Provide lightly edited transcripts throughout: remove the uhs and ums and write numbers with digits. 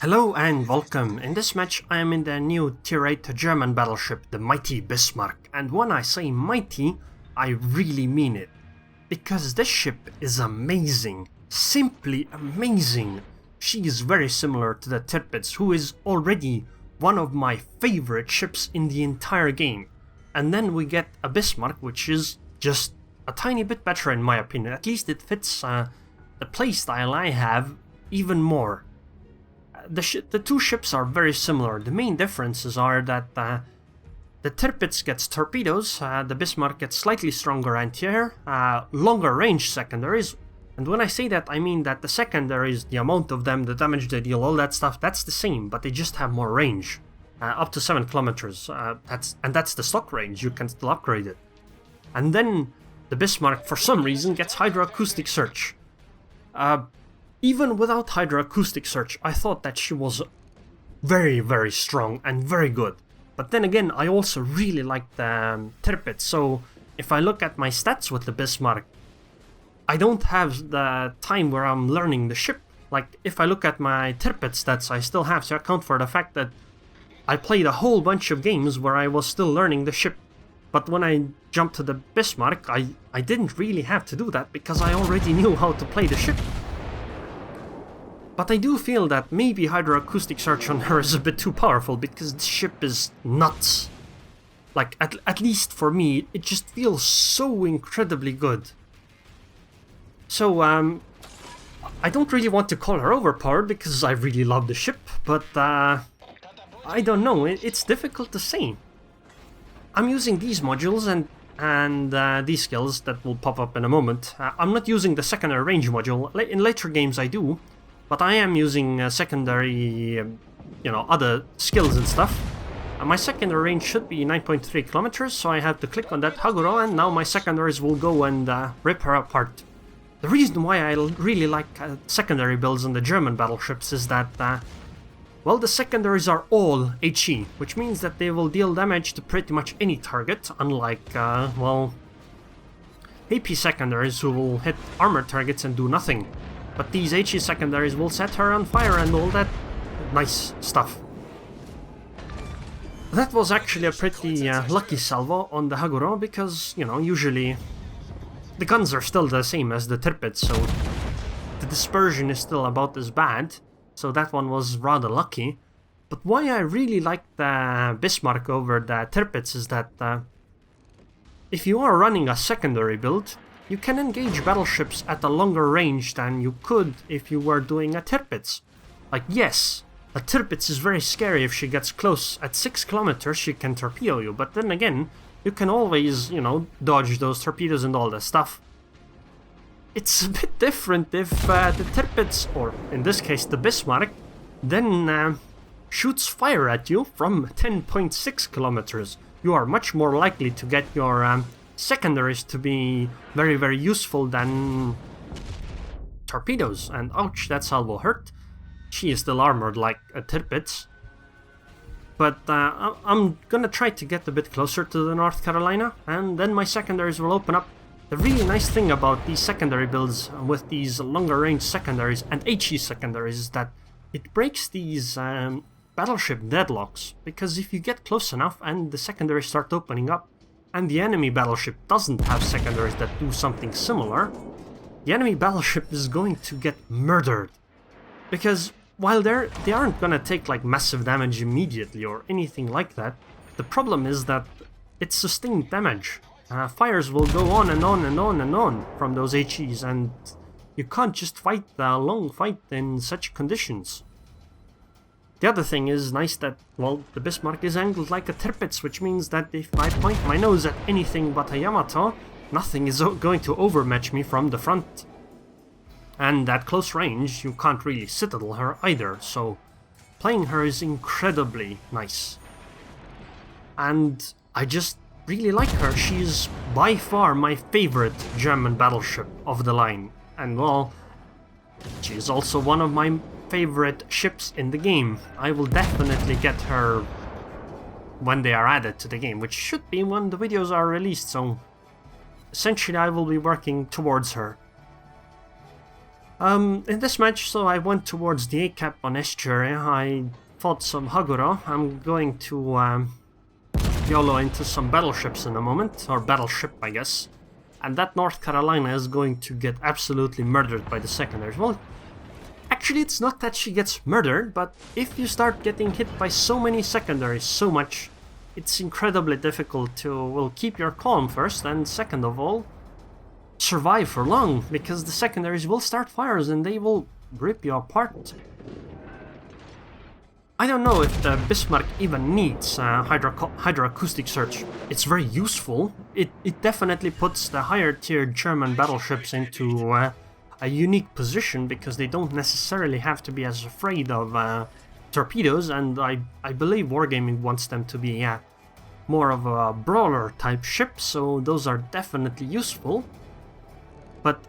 Hello and welcome. In this match I am in the new tier 8 German battleship, the mighty Bismarck, and when I say mighty, I really mean it. Because this ship is amazing, simply amazing. She is very similar to the Tirpitz, who is already one of my favorite ships in the entire game. And then we get a Bismarck, which is just a tiny bit better in my opinion. At least it fits the playstyle I have even more. The two ships are very similar. The main differences are that the Tirpitz gets torpedoes, the Bismarck gets slightly stronger anti-air, longer range secondaries, and when I say that I mean that the secondaries, the amount of them, the damage they deal, all that stuff, that's the same, but they just have more range, up to 7 kilometers. That's the stock range, you can still upgrade it. And then the Bismarck, for some reason, gets hydroacoustic search. Even without hydroacoustic search, I thought that she was very, very strong and very good. But then again, I also really like the Tirpitz, so if I look at my stats with the Bismarck, I don't have the time where I'm learning the ship. Like, if I look at my Tirpitz stats, I still have to account for the fact that I played a whole bunch of games where I was still learning the ship. But when I jumped to the Bismarck, I didn't really have to do that because I already knew how to play the ship. But I do feel that maybe hydroacoustic search on her is a bit too powerful because this ship is nuts. Like, at least for me, it just feels so incredibly good. So, I don't really want to call her overpowered because I really love the ship, but I don't know, it's difficult to say. I'm using these modules and these skills that will pop up in a moment. I'm not using the secondary range module. In later games I do. But I am using secondary, other skills and stuff. My secondary range should be 9.3 kilometers, so I have to click on that Haguro, and now my secondaries will go and rip her apart. The reason why I really like secondary builds on the German battleships is that, the secondaries are all HE, which means that they will deal damage to pretty much any target, unlike, AP secondaries who will hit armored targets and do nothing. But these HE secondaries will set her on fire and all that nice stuff. That was actually a pretty lucky salvo on the Haguro because, usually the guns are still the same as the Tirpitz, so the dispersion is still about as bad, so that one was rather lucky. But why I really like the Bismarck over the Tirpitz is that if you are running a secondary build, you can engage battleships at a longer range than you could if you were doing a Tirpitz. Like, yes, a Tirpitz is very scary if she gets close. At 6 kilometers she can torpedo you, but then again, you can always, dodge those torpedoes and all that stuff. It's a bit different if the Tirpitz, or in this case the Bismarck, then shoots fire at you from 10.6 kilometers. You are much more likely to get your secondaries to be very, very useful than torpedoes. And ouch, that salvo hurt. She is still armored like a Tirpitz. But I'm gonna try to get a bit closer to the North Carolina, and then my secondaries will open up. The really nice thing about these secondary builds with these longer range secondaries and HE secondaries is that it breaks these battleship deadlocks, because if you get close enough and the secondaries start opening up, and the enemy battleship doesn't have secondaries that do something similar, the enemy battleship is going to get murdered. Because while they aren't gonna take like massive damage immediately or anything like that, the problem is that it's sustained damage. Fires will go on and on and on and on from those HEs, and you can't just fight a long fight in such conditions. The other thing is nice that, the Bismarck is angled like a Tirpitz, which means that if I point my nose at anything but a Yamato, nothing is going to overmatch me from the front. And at close range, you can't really citadel her either, so playing her is incredibly nice. And I just really like her. She's by far my favorite German battleship of the line. And she is also one of my favorite ships in the game. I will definitely get her when they are added to the game, which should be when the videos are released, so essentially I will be working towards her. In this match, so I went towards the A-cap on Estuary. I fought some Haguro. I'm going to YOLO into some battleships in a moment, or battleship, I guess. And that North Carolina is going to get absolutely murdered by the secondaries. Well, actually, it's not that she gets murdered, but if you start getting hit by so many secondaries so much, it's incredibly difficult to, well, keep your calm first, and second of all, survive for long, because the secondaries will start fires and they will rip you apart. I don't know if the Bismarck even needs hydroacoustic search. It's very useful. It definitely puts the higher tier German battleships into a unique position, because they don't necessarily have to be as afraid of torpedoes, and I believe Wargaming wants them to be more of a brawler type ship, so those are definitely useful. But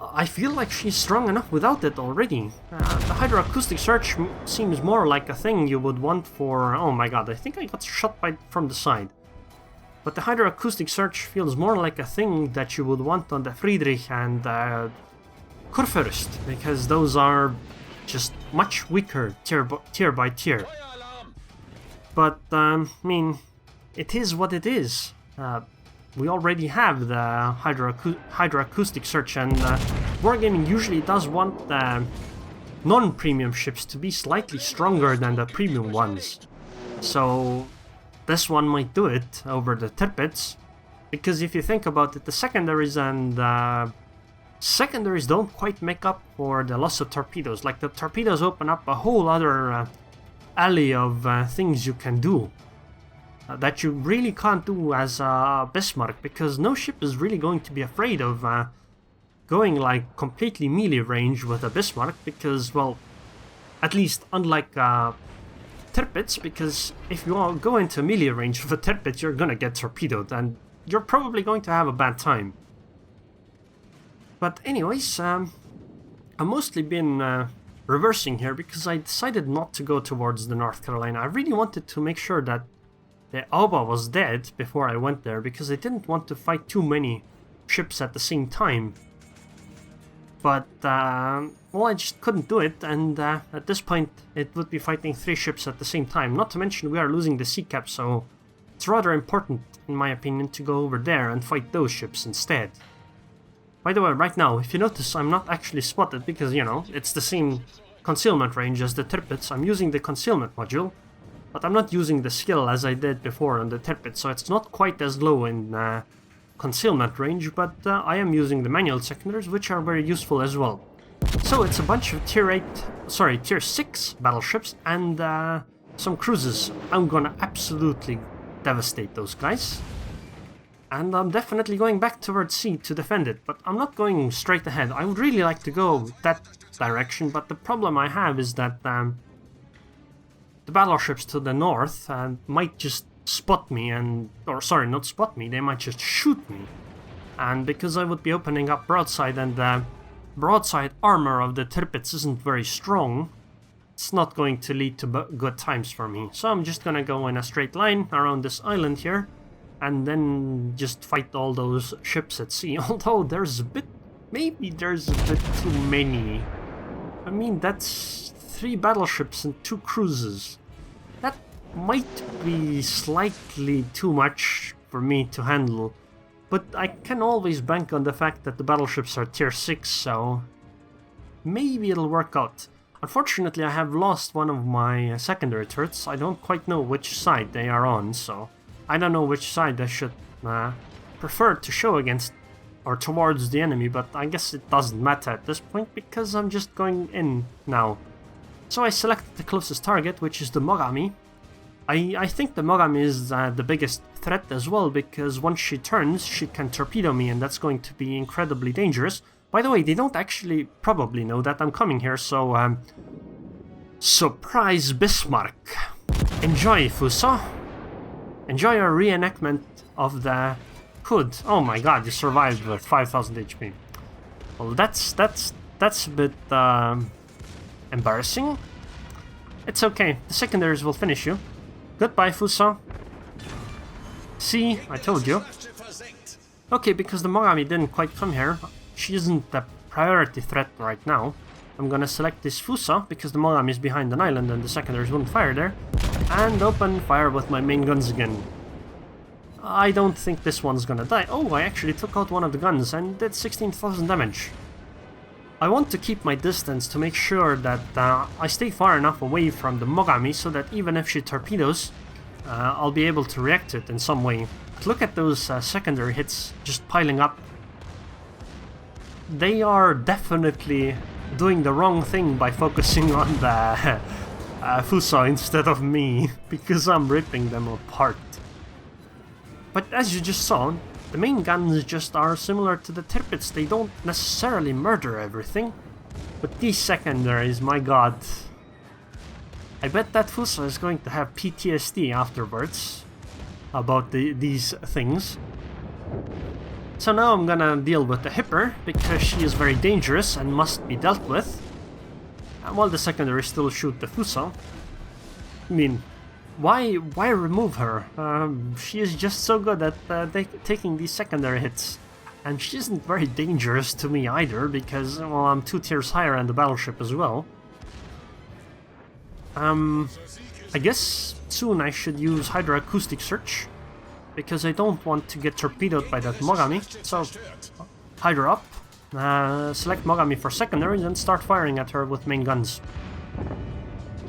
I feel like she's strong enough without it already. The hydroacoustic search seems more like a thing you would want for... Oh my god, I think I got shot from the side. But the hydroacoustic search feels more like a thing that you would want on the Friedrich and Kurfürst, because those are just much weaker tier by tier. But, I mean, it is what it is. We already have the hydroacoustic search, and Wargaming usually does want the non-premium ships to be slightly stronger than the premium ones. So this one might do it over the Tirpitz, because if you think about it, the secondaries and secondaries don't quite make up for the loss of torpedoes. Like, the torpedoes open up a whole other alley of things you can do. That you really can't do as Bismarck, because no ship is really going to be afraid of going like completely melee range with a Bismarck, because, well, at least unlike Tirpitz, because if you all go into melee range with a Tirpitz, you're gonna get torpedoed and you're probably going to have a bad time. But anyways, I've mostly been reversing here because I decided not to go towards the North Carolina. I really wanted to make sure that the Alba was dead before I went there, because I didn't want to fight too many ships at the same time. But, well, I just couldn't do it, and at this point it would be fighting 3 ships at the same time. Not to mention we are losing the sea cap, so it's rather important, in my opinion, to go over there and fight those ships instead. By the way, right now, if you notice, I'm not actually spotted, because, you know, it's the same concealment range as the Tirpitz. I'm using the concealment module, but I'm not using the skill as I did before on the Tirpitz, so it's not quite as low in concealment range, but I am using the manual secondaries, which are very useful as well. So it's a bunch of tier 6 battleships and some cruisers. I'm gonna absolutely devastate those guys. And I'm definitely going back towards sea to defend it, but I'm not going straight ahead. I would really like to go that direction, but the problem I have is that the battleships to the north might just spot me or sorry, not spot me, they might just shoot me. And because I would be opening up broadside, and the broadside armor of the Tirpitz isn't very strong, it's not going to lead to good times for me. So I'm just gonna go in a straight line around this island here, and then just fight all those ships at sea. Although maybe there's a bit too many. I mean, that's 3 battleships and 2 cruisers. That might be slightly too much for me to handle, but I can always bank on the fact that the battleships are tier 6, so maybe it'll work out. Unfortunately, I have lost one of my secondary turrets. I don't quite know which side they are on, so I don't know which side I should prefer to show against or towards the enemy, but I guess it doesn't matter at this point because I'm just going in now. So I selected the closest target, which is the Mogami. I think the Mogami is the biggest threat as well, because once she turns, she can torpedo me, and that's going to be incredibly dangerous. By the way, they don't actually probably know that I'm coming here, so surprise Bismarck. Enjoy, Fuso. Enjoy your reenactment of the hood. Oh my god, you survived with 5000 HP. Well, that's a bit embarrassing. It's okay, the secondaries will finish you. Goodbye, Fuso. See, I told you. Okay, because the Mogami didn't quite come here. She isn't the priority threat right now. I'm gonna select this Fusa, because the Mogami is behind an island and the secondaries won't fire there, and open fire with my main guns again. I don't think this one's gonna die. Oh, I actually took out one of the guns and did 16,000 damage. I want to keep my distance to make sure that I stay far enough away from the Mogami so that even if she torpedoes, I'll be able to react to it in some way. But look at those secondary hits just piling up. They are definitely doing the wrong thing by focusing on the Fusa instead of me, because I'm ripping them apart. But as you just saw, the main guns just are similar to the Tirpitz. They don't necessarily murder everything, but these secondaries, my god. I bet that Fusa is going to have PTSD afterwards about these things. So now I'm gonna deal with the Hipper, because she is very dangerous and must be dealt with. And while the secondaries still shoot the Fusa. I mean, why remove her? She is just so good at taking these secondary hits. And she isn't very dangerous to me either, because, well, I'm 2 tiers higher in the Battleship as well. I guess soon I should use hydroacoustic search, because I don't want to get torpedoed by that Mogami. So, Hydra up, select Mogami for secondaries and start firing at her with main guns.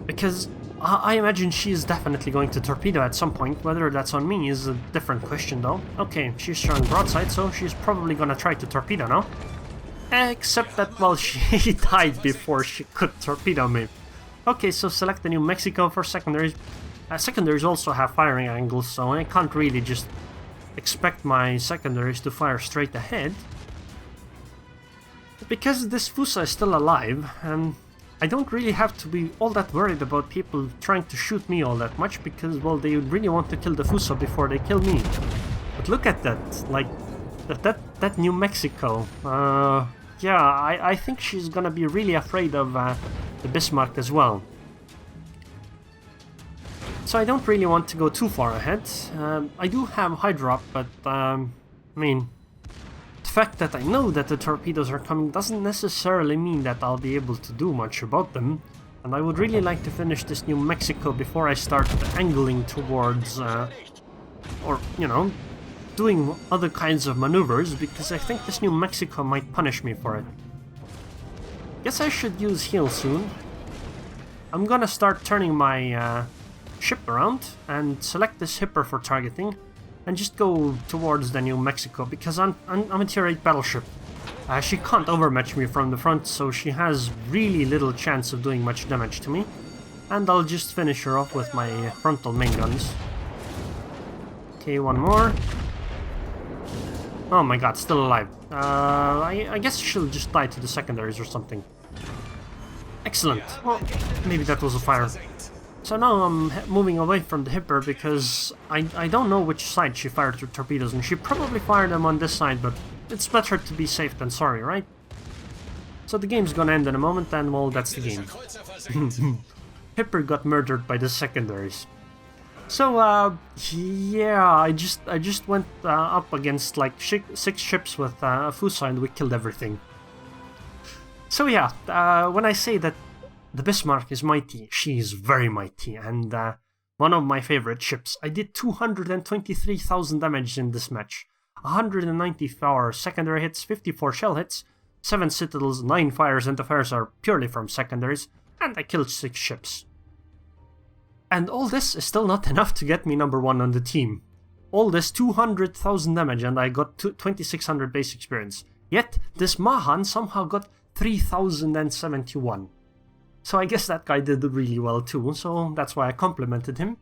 Because I imagine she is definitely going to torpedo at some point. Whether that's on me is a different question though. Okay, she's showing broadside, so she's probably gonna try to torpedo now. Except that, well, she died before she could torpedo me. Okay, so select the New Mexico for secondaries. Secondaries also have firing angles, so I can't really just expect my secondaries to fire straight ahead. Because this Fusa is still alive, and I don't really have to be all that worried about people trying to shoot me all that much, because, well, they really want to kill the Fusa before they kill me. But look at that, like, that New Mexico. Yeah, I think she's gonna be really afraid of the Bismarck as well. So I don't really want to go too far ahead. I do have Hydra up, but, I mean, the fact that I know that the torpedoes are coming doesn't necessarily mean that I'll be able to do much about them. And I would really like to finish this New Mexico before I start angling towards, or, you know, doing other kinds of maneuvers, because I think this New Mexico might punish me for it. Guess I should use heal soon. I'm gonna start turning my ship around and select this Hipper for targeting and just go towards the New Mexico, because I'm a tier 8 battleship. She can't overmatch me from the front, so she has really little chance of doing much damage to me. And I'll just finish her off with my frontal main guns. Okay, one more. Oh my god, still alive. I guess she'll just die to the secondaries or something. Excellent. Well, maybe that was a fire. So now I'm moving away from the Hipper, because I don't know which side she fired her torpedoes, and she probably fired them on this side, but it's better to be safe than sorry, right? So the game's gonna end in a moment, and, well, that's the game. Hipper got murdered by the secondaries. So, yeah, I just went up against like 6 ships with Fusa, and we killed everything. So yeah, when I say that the Bismarck is mighty, she is very mighty, and one of my favorite ships. I did 223,000 damage in this match. 194 secondary hits, 54 shell hits, 7 citadels, 9 fires, and the fires are purely from secondaries, and I killed 6 ships. And all this is still not enough to get me number 1 on the team. All this 200,000 damage, and I got 2,600 base experience. Yet, this Mahan somehow got 3,071. So I guess that guy did really well too, so that's why I complimented him.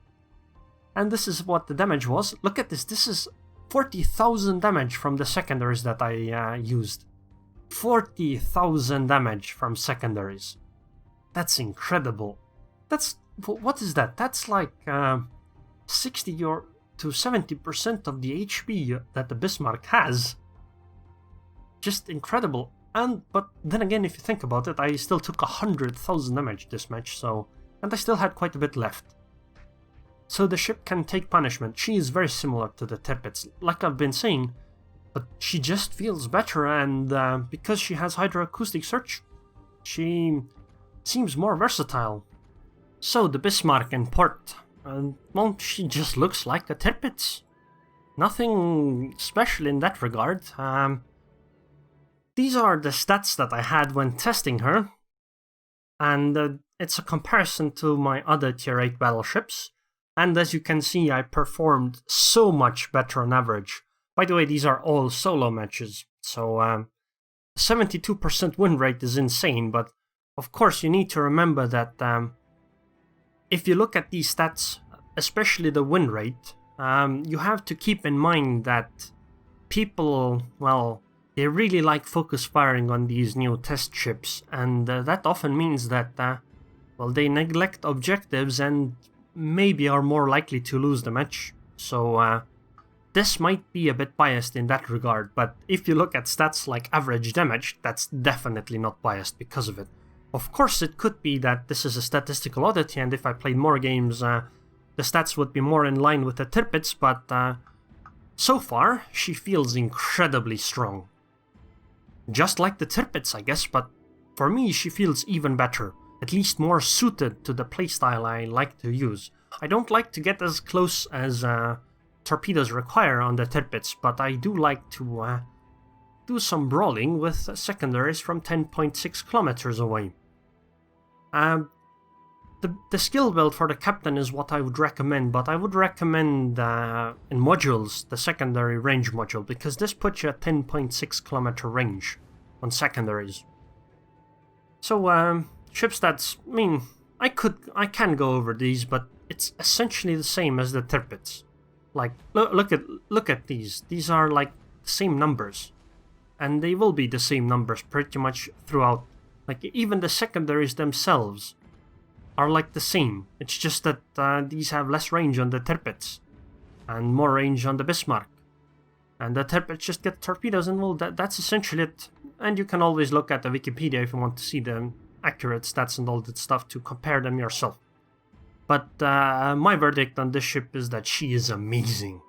And this is what the damage was. Look at this, this is 40,000 damage from the secondaries that I used. 40,000 damage from secondaries. That's incredible. That's... what is that? That's like 60 or to 70% of the HP that the Bismarck has. Just incredible. But then again, if you think about it, I still took 100,000 damage this match, so... and I still had quite a bit left. So the ship can take punishment. She is very similar to the Tirpitz. Like I've been saying, But she just feels better, and because she has hydroacoustic search, she seems more versatile. So the Bismarck in port, well, she just looks like a Tirpitz. Nothing special in that regard. These are the stats that I had when testing her, and it's a comparison to my other tier 8 battleships, and as you can see I performed so much better on average. By the way, these are all solo matches, so 72% win rate is insane, but of course you need to remember that if you look at these stats, especially the win rate, you have to keep in mind that people, well, they really like focus firing on these new test ships, and that often means that, well, they neglect objectives and maybe are more likely to lose the match. So this might be a bit biased in that regard, but if you look at stats like average damage, that's definitely not biased because of it. Of course, it could be that this is a statistical oddity, and if I played more games, the stats would be more in line with the Tirpitz, but so far, she feels incredibly strong. Just like the Tirpitz, I guess, but for me, she feels even better, at least more suited to the playstyle I like to use. I don't like to get as close as torpedoes require on the Tirpitz, but I do like to do some brawling with secondaries from 10.6 kilometers away. The skill build for the captain is what I would recommend, but I would recommend in modules the secondary range module, because this puts you at 10.6 kilometer range on secondaries. So ship stats, I mean, I can go over these, but it's essentially the same as the Tirpitz. Like, look at these. These are like the same numbers, and they will be the same numbers pretty much throughout. Like, even the secondaries themselves are like the same. It's just that these have less range on the Tirpitz and more range on the Bismarck. And the Tirpitz just get torpedoes, and well, that's essentially it. And you can always look at the Wikipedia if you want to see the accurate stats and all that stuff to compare them yourself. But my verdict on this ship is that she is amazing.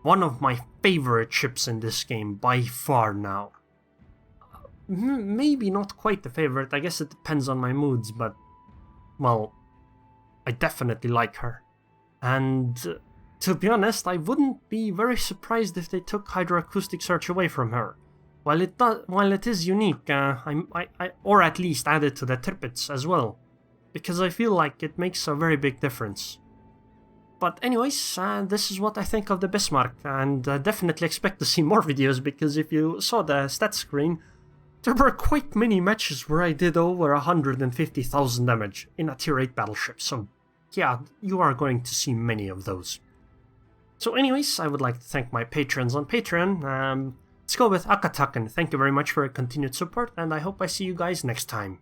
One of my favorite ships in this game by far now. Maybe not quite the favorite, I guess it depends on my moods, but, well, I definitely like her. And to be honest, I wouldn't be very surprised if they took hydroacoustic search away from her. While it is unique, or at least added to the Tirpitz as well, because I feel like it makes a very big difference. But anyways, this is what I think of the Bismarck, and definitely expect to see more videos, because if you saw the stats screen, there were quite many matches where I did over 150,000 damage in a tier 8 battleship, so yeah, you are going to see many of those. So anyways, I would like to thank my patrons on Patreon. Let's go with Akatakan. Thank you very much for your continued support, and I hope I see you guys next time.